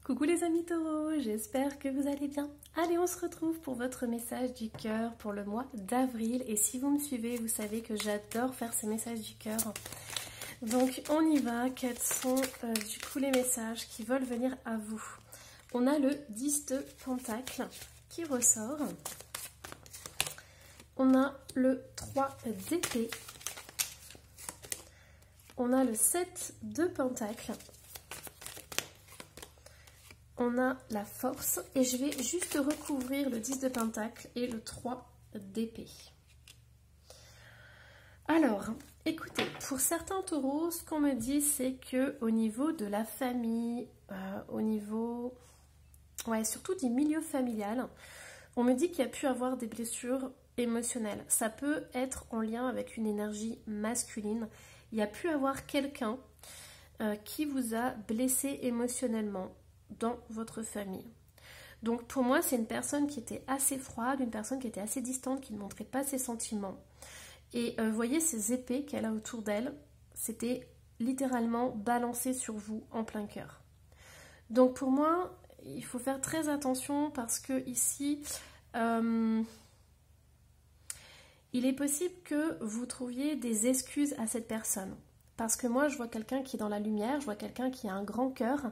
Coucou les amis taureaux, j'espère que vous allez bien. Allez, on se retrouve pour votre message du cœur pour le mois d'avril. Et si vous me suivez, vous savez que j'adore faire ces messages du cœur. Donc on y va, quels sont du coup les messages qui veulent venir à vous? On a le 10 de Pentacle qui ressort. On a le 3 d'épée. On a le 7 de Pentacle. On a la force et je vais juste recouvrir le 10 de Pentacle et le 3 d'épée. Alors, écoutez, pour certains taureaux, ce qu'on me dit, c'est que au niveau de la famille, au niveau, surtout du milieu familial, on me dit qu'il y a pu avoir des blessures émotionnelles. Ça peut être en lien avec une énergie masculine. Il y a pu avoir quelqu'un qui vous a blessé émotionnellement dans votre famille. Donc pour moi, c'est une personne qui était assez froide, une personne qui était assez distante, qui ne montrait pas ses sentiments. Et vous voyez ces épées qu'elle a autour d'elle, c'était littéralement balancé sur vous en plein cœur. Donc pour moi, il faut faire très attention parce que ici, il est possible que vous trouviez des excuses à cette personne. Parce que moi, je vois quelqu'un qui est dans la lumière, je vois quelqu'un qui a un grand cœur.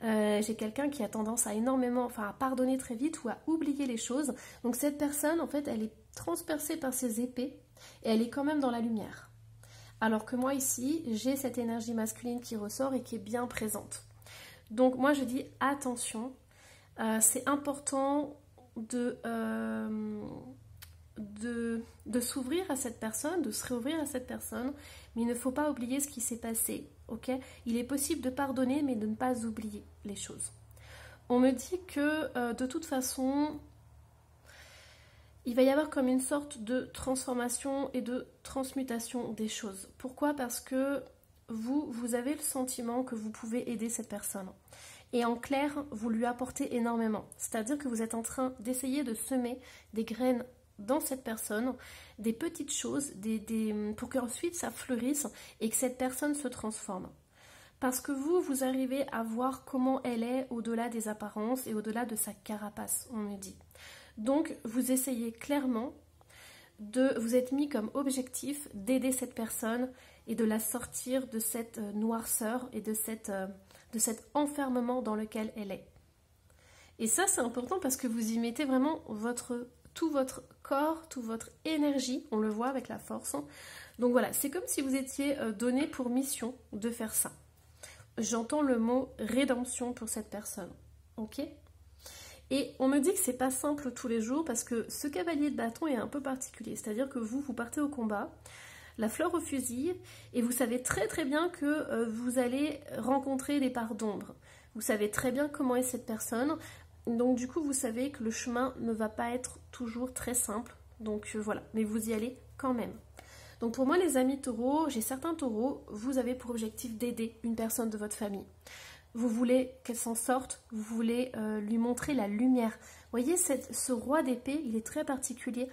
J'ai quelqu'un qui a tendance à à pardonner très vite ou à oublier les choses. Donc cette personne, en fait, elle est transpercée par ses épées et elle est quand même dans la lumière. Alors que moi ici, j'ai cette énergie masculine qui ressort et qui est bien présente. Donc moi je dis attention, c'est important de s'ouvrir à cette personne, de se réouvrir à cette personne, mais il ne faut pas oublier ce qui s'est passé, ok? Il est possible de pardonner, mais de ne pas oublier les choses. On me dit que de toute façon, il va y avoir comme une sorte de transformation et de transmutation des choses. Pourquoi? Parce que vous avez le sentiment que vous pouvez aider cette personne. Et en clair, vous lui apportez énormément. C'est-à-dire que vous êtes en train d'essayer de semer des graines dans cette personne, des petites choses, pour qu'ensuite ça fleurisse et que cette personne se transforme. Parce que vous arrivez à voir comment elle est au-delà des apparences et au-delà de sa carapace, on me dit. Donc vous essayez clairement vous êtes mis comme objectif d'aider cette personne et de la sortir de cette noirceur et de cet enfermement dans lequel elle est. Et ça c'est important parce que vous y mettez vraiment tout votre corps, toute votre énergie, on le voit avec la force. Donc voilà, c'est comme si vous étiez donné pour mission de faire ça. J'entends le mot rédemption pour cette personne, ok? Et on me dit que c'est pas simple tous les jours parce que ce cavalier de bâton est un peu particulier. C'est-à-dire que vous partez au combat, la fleur au fusil, et vous savez très très bien que vous allez rencontrer des parts d'ombre. Vous savez très bien comment est cette personne. Donc du coup, vous savez que le chemin ne va pas être toujours très simple. Donc voilà, mais vous y allez quand même. Donc pour moi, les amis taureaux, j'ai certains taureaux, vous avez pour objectif d'aider une personne de votre famille. Vous voulez qu'elle s'en sorte, vous voulez lui montrer la lumière. Vous voyez, ce roi d'épée, il est très particulier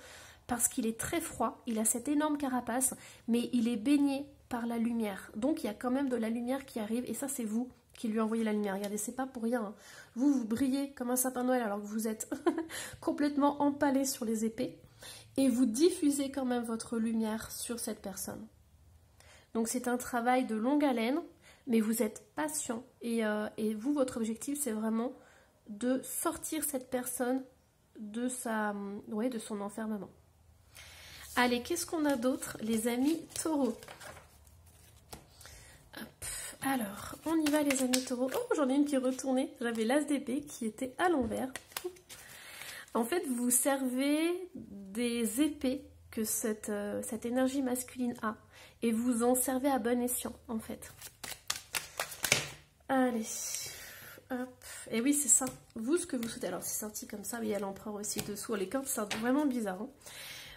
parce qu'il est très froid, il a cette énorme carapace, mais il est baigné par la lumière. Donc il y a quand même de la lumière qui arrive et ça c'est vous qui lui envoyez la lumière. Regardez, c'est pas pour rien. Hein. Vous brillez comme un sapin de Noël alors que vous êtes complètement empalé sur les épées et vous diffusez quand même votre lumière sur cette personne. Donc c'est un travail de longue haleine, mais vous êtes patient et vous, votre objectif, c'est vraiment de sortir cette personne de son enfermement. Allez, qu'est-ce qu'on a d'autre, les amis taureaux? Alors, on y va les amis taureaux. Oh, j'en ai une qui est retournée. J'avais l'as d'épée qui était à l'envers. En fait, vous servez des épées que cette énergie masculine a. Et vous en servez à bon escient, en fait. Allez, hop. Et oui, c'est ça. Vous, ce que vous souhaitez. Alors, c'est sorti comme ça, mais il y a l'empereur aussi dessous. Les cartes, c'est vraiment bizarre. Hein.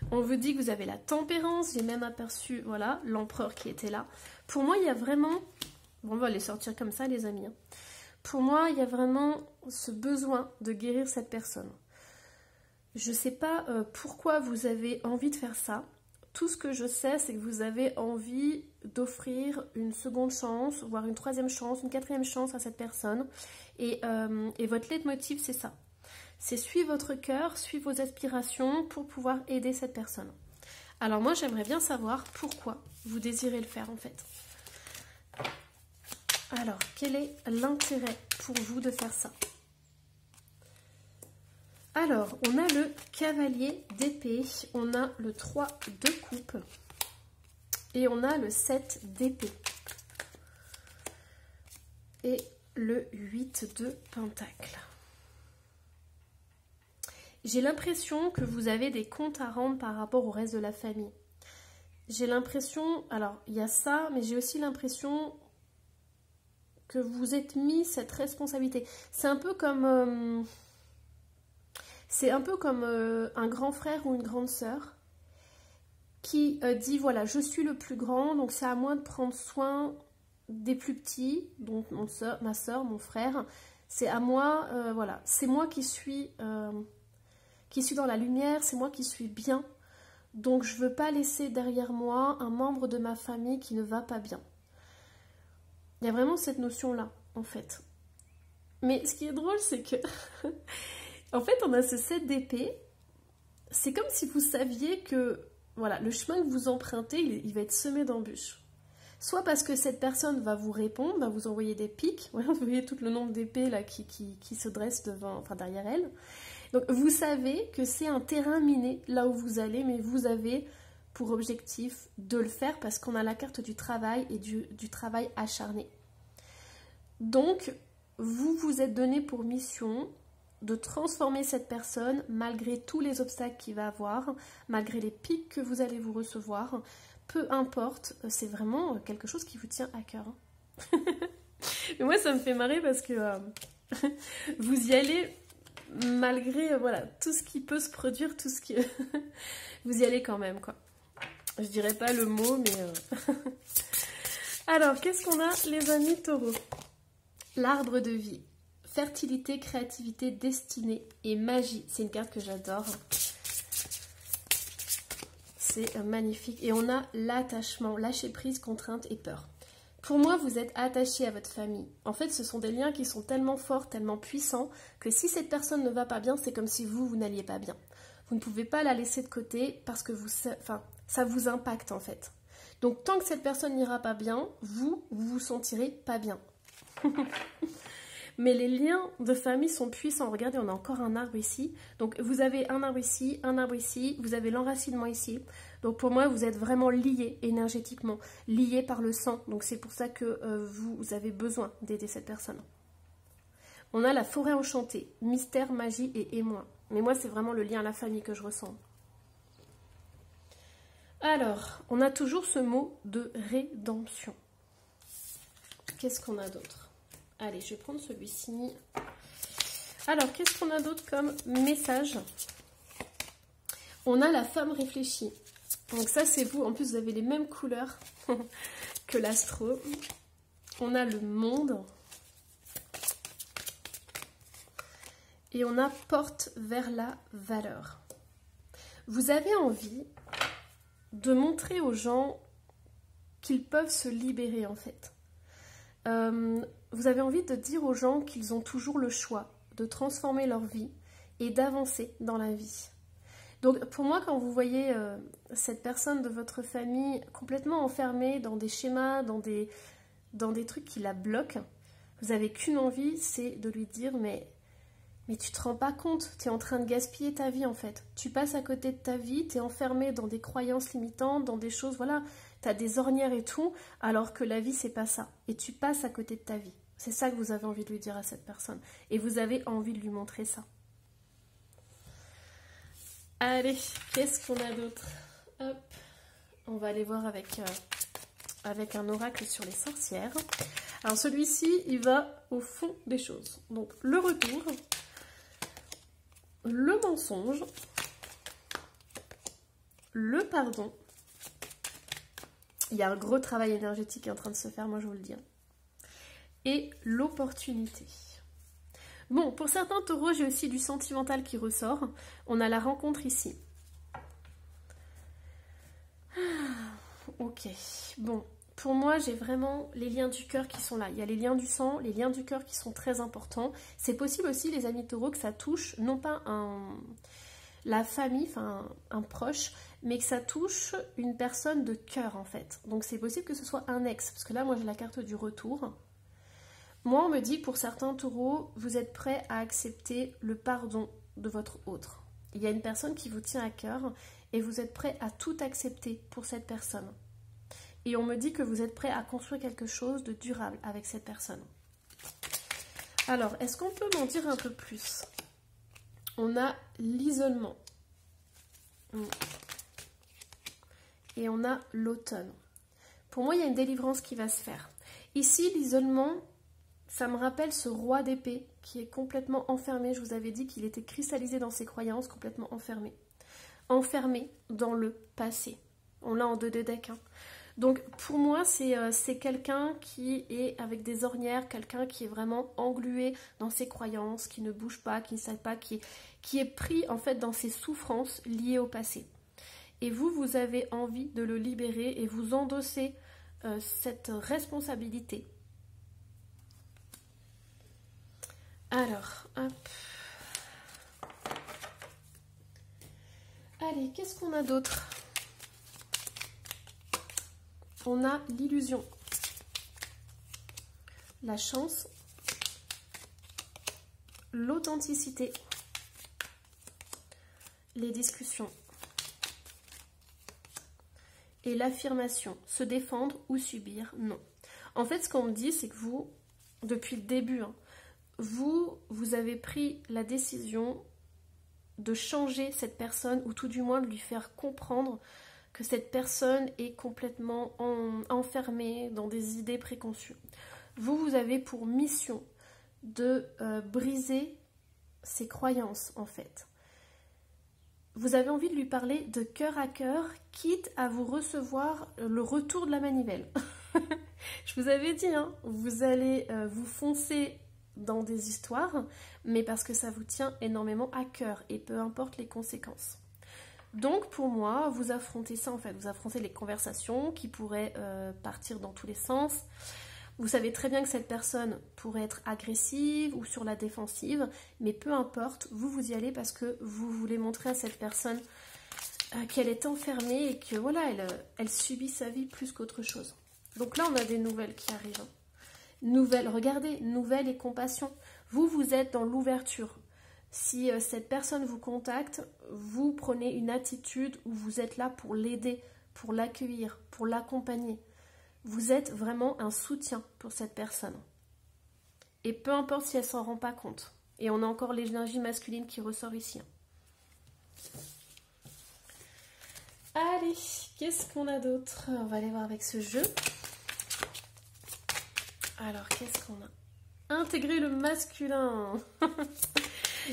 On vous dit que vous avez la tempérance. J'ai même aperçu, voilà, l'empereur qui était là. Pour moi, il y a vraiment... Bon, on va les sortir comme ça, les amis. Hein. Pour moi, il y a vraiment ce besoin de guérir cette personne. Je ne sais pas pourquoi vous avez envie de faire ça. tout ce que je sais, c'est que vous avez envie d'offrir une seconde chance, voire une troisième chance, une quatrième chance à cette personne. Et votre leitmotiv, c'est ça. C'est suivre votre cœur, suivre vos aspirations pour pouvoir aider cette personne. Alors moi, j'aimerais bien savoir pourquoi vous désirez le faire en fait. Alors, quel est l'intérêt pour vous de faire ça? Alors, on a le cavalier d'épée, on a le 3 de coupe et on a le 7 d'épée et le 8 de pentacle. J'ai l'impression que vous avez des comptes à rendre par rapport au reste de la famille. J'ai l'impression, alors il y a ça, mais j'ai aussi l'impression que vous êtes mis cette responsabilité. C'est un peu comme... un grand frère ou une grande sœur qui dit, voilà, je suis le plus grand, donc c'est à moi de prendre soin des plus petits, donc ma soeur, mon frère. C'est à moi, voilà, c'est moi qui suis dans la lumière, c'est moi qui suis bien. Donc je ne veux pas laisser derrière moi un membre de ma famille qui ne va pas bien. Il y a vraiment cette notion-là, en fait. Mais ce qui est drôle, c'est que... en fait, on a ce 7 d'épée. C'est comme si vous saviez que voilà, le chemin que vous empruntez, il va être semé d'embûches. Soit parce que cette personne va vous répondre, va vous envoyer des pics. Voilà, vous voyez tout le nombre d'épées là qui se dressent devant, enfin derrière elle. Donc vous savez que c'est un terrain miné là où vous allez, mais vous avez pour objectif de le faire parce qu'on a la carte du travail et du travail acharné. Donc vous vous êtes donné pour mission de transformer cette personne malgré tous les obstacles qu'il va avoir, malgré les pics que vous allez vous recevoir, peu importe, c'est vraiment quelque chose qui vous tient à cœur. Et moi ça me fait marrer parce que vous y allez malgré voilà, tout ce qui peut se produire, tout ce qui... vous y allez quand même, quoi. Je dirais pas le mot, mais... Alors, qu'est-ce qu'on a, les amis taureaux? L'arbre de vie. Fertilité, créativité, destinée et magie. C'est une carte que j'adore. C'est magnifique. Et on a l'attachement, lâcher prise, contrainte et peur. Pour moi, vous êtes attaché à votre famille. En fait, ce sont des liens qui sont tellement forts, tellement puissants, que si cette personne ne va pas bien, c'est comme si vous n'alliez pas bien. Vous ne pouvez pas la laisser de côté parce que ça vous impacte en fait. Donc, tant que cette personne n'ira pas bien, vous vous sentirez pas bien. Mais les liens de famille sont puissants. Regardez, on a encore un arbre ici. Donc, vous avez un arbre ici, vous avez l'enracinement ici. Donc, pour moi, vous êtes vraiment liés énergétiquement, liés par le sang. Donc, c'est pour ça que vous avez besoin d'aider cette personne. On a la forêt enchantée, mystère, magie et émoi. Mais moi, c'est vraiment le lien à la famille que je ressens. Alors, on a toujours ce mot de rédemption. Qu'est-ce qu'on a d'autre? Allez, je vais prendre celui-ci. Alors, qu'est-ce qu'on a d'autre comme message? On a la femme réfléchie. Donc ça, c'est vous. En plus, vous avez les mêmes couleurs que l'astro. On a le monde. Et on a porte vers la valeur. Vous avez envie de montrer aux gens qu'ils peuvent se libérer, en fait. Vous avez envie de dire aux gens qu'ils ont toujours le choix de transformer leur vie et d'avancer dans la vie. Donc pour moi, quand vous voyez cette personne de votre famille complètement enfermée dans des schémas, dans des trucs qui la bloquent, vous n'avez qu'une envie, c'est de lui dire mais tu te rends pas compte, tu es en train de gaspiller ta vie en fait. Tu passes à côté de ta vie, tu es enfermé dans des croyances limitantes, dans des choses, voilà, tu as des ornières et tout, alors que la vie c'est pas ça. Et tu passes à côté de ta vie. C'est ça que vous avez envie de lui dire à cette personne. Et vous avez envie de lui montrer ça. Allez, qu'est-ce qu'on a d'autre? Hop, on va aller voir avec un oracle sur les sorcières. Alors celui-ci, il va au fond des choses. Donc le retour, le mensonge, le pardon. Il y a un gros travail énergétique qui est en train de se faire, moi je vous le dis. Et l'opportunité. Bon, pour certains taureaux, j'ai aussi du sentimental qui ressort. On a la rencontre ici. Ok, bon, pour moi j'ai vraiment les liens du cœur qui sont là. Il y a les liens du sang, les liens du cœur qui sont très importants. C'est possible aussi les amis taureaux que ça touche non pas la famille, enfin un proche, mais que ça touche une personne de cœur en fait. Donc c'est possible que ce soit un ex, parce que là moi j'ai la carte du retour. Moi on me dit que pour certains taureaux, vous êtes prêts à accepter le pardon de votre autre. Il y a une personne qui vous tient à cœur et vous êtes prêts à tout accepter pour cette personne. Et on me dit que vous êtes prêts à construire quelque chose de durable avec cette personne. Alors, est-ce qu'on peut m'en dire un peu plus? On a l'isolement. Et on a l'automne. Pour moi, il y a une délivrance qui va se faire. Ici, l'isolement, ça me rappelle ce roi d'épée qui est complètement enfermé. Je vous avais dit qu'il était cristallisé dans ses croyances, complètement enfermé. Enfermé dans le passé. On l'a en 2 decks. Hein. Donc pour moi, c'est quelqu'un qui est avec des ornières, quelqu'un qui est vraiment englué dans ses croyances, qui ne bouge pas, qui ne sait pas, qui est pris en fait dans ses souffrances liées au passé. Et vous avez envie de le libérer et vous endossez cette responsabilité. Alors, hop. Allez, qu'est-ce qu'on a d'autre? On a l'illusion, la chance, l'authenticité, les discussions et l'affirmation, se défendre ou subir, non. En fait, ce qu'on me dit, c'est que vous, depuis le début, hein, vous avez pris la décision de changer cette personne ou tout du moins de lui faire comprendre que cette personne est complètement enfermée dans des idées préconçues. Vous avez pour mission de briser ses croyances en fait. Vous avez envie de lui parler de cœur à cœur, quitte à vous recevoir le retour de la manivelle. Je vous avais dit, hein, vous allez vous foncer dans des histoires, mais parce que ça vous tient énormément à cœur et peu importe les conséquences. Donc pour moi, vous affrontez ça en fait, vous affrontez les conversations qui pourraient partir dans tous les sens. Vous savez très bien que cette personne pourrait être agressive ou sur la défensive, mais peu importe, vous y allez parce que vous voulez montrer à cette personne qu'elle est enfermée et que voilà, elle subit sa vie plus qu'autre chose. Donc là, on a des nouvelles qui arrivent. Nouvelles, regardez, nouvelles et compassion. Vous êtes dans l'ouverture. Si cette personne vous contacte, vous prenez une attitude où vous êtes là pour l'aider, pour l'accueillir, pour l'accompagner. Vous êtes vraiment un soutien pour cette personne. Et peu importe si elle ne s'en rend pas compte. Et on a encore l'énergie masculine qui ressort ici. Allez, qu'est-ce qu'on a d'autre? On va aller voir avec ce jeu. Alors, qu'est-ce qu'on a? Intégrer le masculin.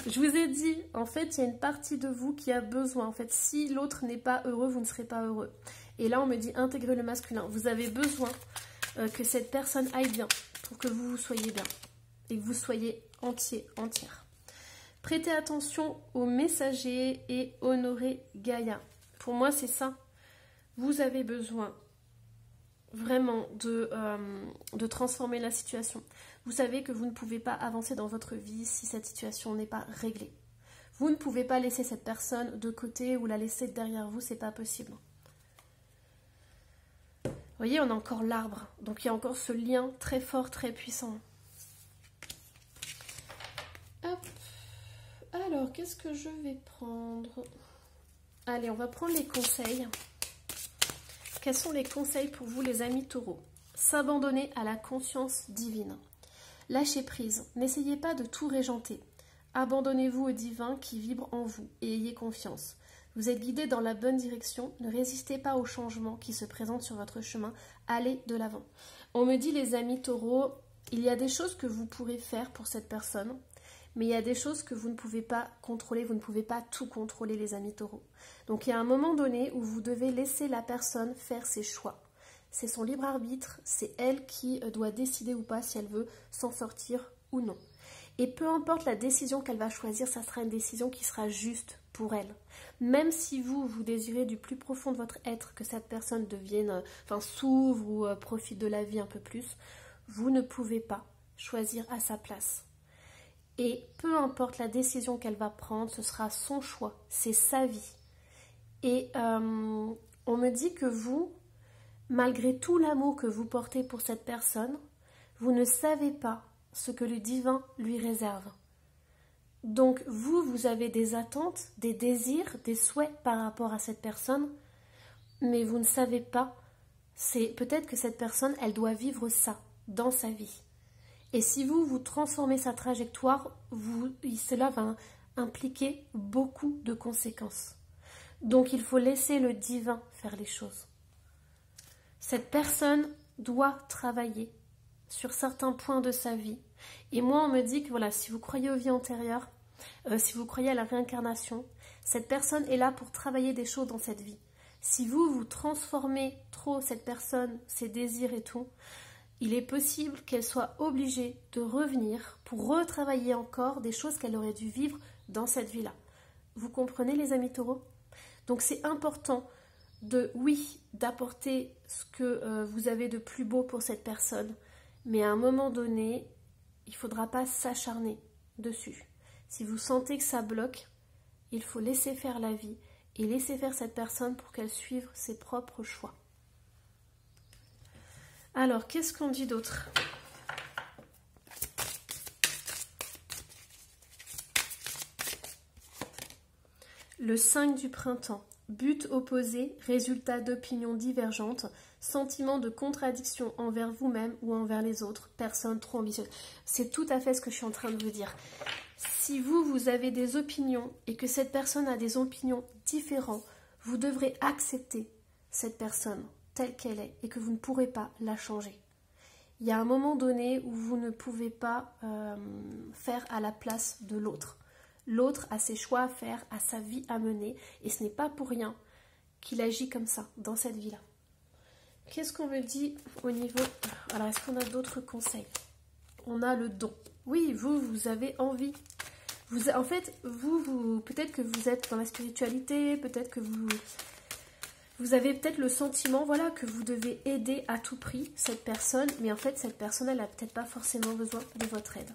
Je vous ai dit, en fait, il y a une partie de vous qui a besoin. En fait, si l'autre n'est pas heureux, vous ne serez pas heureux. Et là, on me dit intégrer le masculin. Vous avez besoin que cette personne aille bien pour que vous soyez bien. Et que vous soyez entier, entière. Prêtez attention aux messagers et honorez Gaïa. Pour moi, c'est ça. Vous avez besoin vraiment de transformer la situation. Vous savez que vous ne pouvez pas avancer dans votre vie si cette situation n'est pas réglée. Vous ne pouvez pas laisser cette personne de côté ou la laisser derrière vous, c'est pas possible. Vous voyez, on a encore l'arbre, donc il y a encore ce lien très fort, très puissant. Hop. Alors, qu'est-ce que je vais prendre? Allez, on va prendre les conseils. Quels sont les conseils pour vous, les amis taureaux? S'abandonner à la conscience divine. Lâchez prise. N'essayez pas de tout régenter. Abandonnez-vous au divin qui vibre en vous et ayez confiance. Vous êtes guidé dans la bonne direction. Ne résistez pas aux changements qui se présentent sur votre chemin. Allez de l'avant. On me dit, les amis taureaux, il y a des choses que vous pourrez faire pour cette personne, mais il y a des choses que vous ne pouvez pas contrôler. Vous ne pouvez pas tout contrôler, les amis taureaux. Donc il y a un moment donné où vous devez laisser la personne faire ses choix. C'est son libre arbitre, c'est elle qui doit décider ou pas si elle veut s'en sortir ou non. Et peu importe la décision qu'elle va choisir, ça sera une décision qui sera juste pour elle. Même si vous désirez du plus profond de votre être que cette personne devienne, s'ouvre ou profite de la vie un peu plus, vous ne pouvez pas choisir à sa place. Et peu importe la décision qu'elle va prendre, ce sera son choix, c'est sa vie. Et on me dit que vous, malgré tout l'amour que vous portez pour cette personne, vous ne savez pas ce que le divin lui réserve. Donc vous avez des attentes, des désirs, des souhaits par rapport à cette personne, mais vous ne savez pas, c'est peut-être que cette personne, elle doit vivre ça dans sa vie. Et si vous transformez sa trajectoire, cela va impliquer beaucoup de conséquences. Donc il faut laisser le divin faire les choses. Cette personne doit travailler sur certains points de sa vie. Et moi, on me dit que voilà, si vous croyez aux vies antérieures, si vous croyez à la réincarnation, cette personne est là pour travailler des choses dans cette vie. Si vous transformez trop cette personne, ses désirs et tout, il est possible qu'elle soit obligée de revenir pour retravailler encore des choses qu'elle aurait dû vivre dans cette vie-là. Vous comprenez, les amis taureaux? Donc c'est important d'apporter ce que vous avez de plus beau pour cette personne, mais à un moment donné, il ne faudra pas s'acharner dessus. Si vous sentez que ça bloque, il faut laisser faire la vie et laisser faire cette personne pour qu'elle suive ses propres choix. Alors, qu'est-ce qu'on dit d'autre? Le 5 du printemps. But opposé, résultat d'opinions divergentes, sentiment de contradiction envers vous-même ou envers les autres, personne trop ambitieuse. C'est tout à fait ce que je suis en train de vous dire. Si vous avez des opinions et que cette personne a des opinions différentes, vous devrez accepter cette personne telle qu'elle est et que vous ne pourrez pas la changer. Il y a un moment donné où vous ne pouvez pas faire à la place de l'autre. L'autre a ses choix à faire, a sa vie à mener, et ce n'est pas pour rien qu'il agit comme ça, dans cette vie-là. Qu'est-ce qu'on me dit au niveau... Alors, est-ce qu'on a d'autres conseils? On a le don. Oui, vous avez envie. En fait, peut-être que vous êtes dans la spiritualité, peut-être que vous avez peut-être le sentiment, voilà, que vous devez aider à tout prix cette personne, mais en fait, cette personne, elle n'a peut-être pas forcément besoin de votre aide.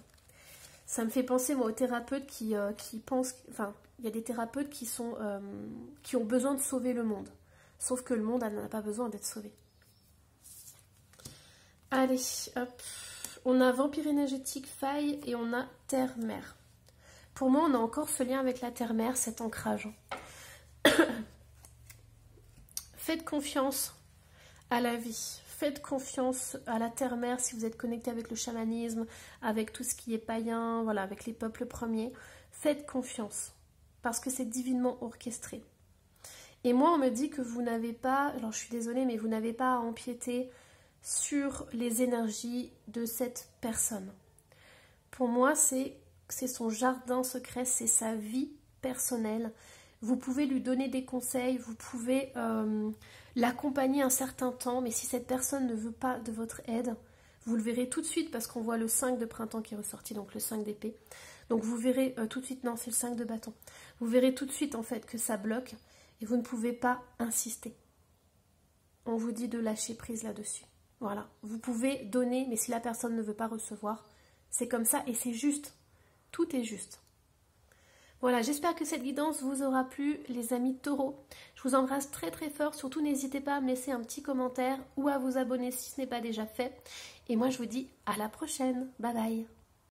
Ça me fait penser, moi, aux thérapeutes qui pensent... Enfin, il y a des thérapeutes qui ont besoin de sauver le monde. Sauf que le monde, elle n'a pas besoin d'être sauvé. Allez, hop. On a vampire énergétique, faille, et on a terre-mère. Pour moi, on a encore ce lien avec la terre-mère, cet ancrage. Faites confiance à la vie. Faites confiance à la terre-mère si vous êtes connecté avec le chamanisme, avec tout ce qui est païen, voilà, avec les peuples premiers. Faites confiance, parce que c'est divinement orchestré. Et moi, on me dit que vous n'avez pas, alors je suis désolée, mais vous n'avez pas à empiéter sur les énergies de cette personne. Pour moi, c'est son jardin secret, c'est sa vie personnelle. Vous pouvez lui donner des conseils, vous pouvez l'accompagner un certain temps, mais si cette personne ne veut pas de votre aide, vous le verrez tout de suite parce qu'on voit le 5 de printemps qui est ressorti, donc le 5 d'épée. Donc vous verrez tout de suite, non, c'est le 5 de bâton. Vous verrez tout de suite en fait que ça bloque et vous ne pouvez pas insister. On vous dit de lâcher prise là-dessus. Voilà, vous pouvez donner, mais si la personne ne veut pas recevoir, c'est comme ça et c'est juste. Tout est juste. Voilà, j'espère que cette guidance vous aura plu, les amis taureaux. Je vous embrasse très très fort. Surtout, n'hésitez pas à me laisser un petit commentaire ou à vous abonner si ce n'est pas déjà fait. Et moi, je vous dis à la prochaine. Bye bye.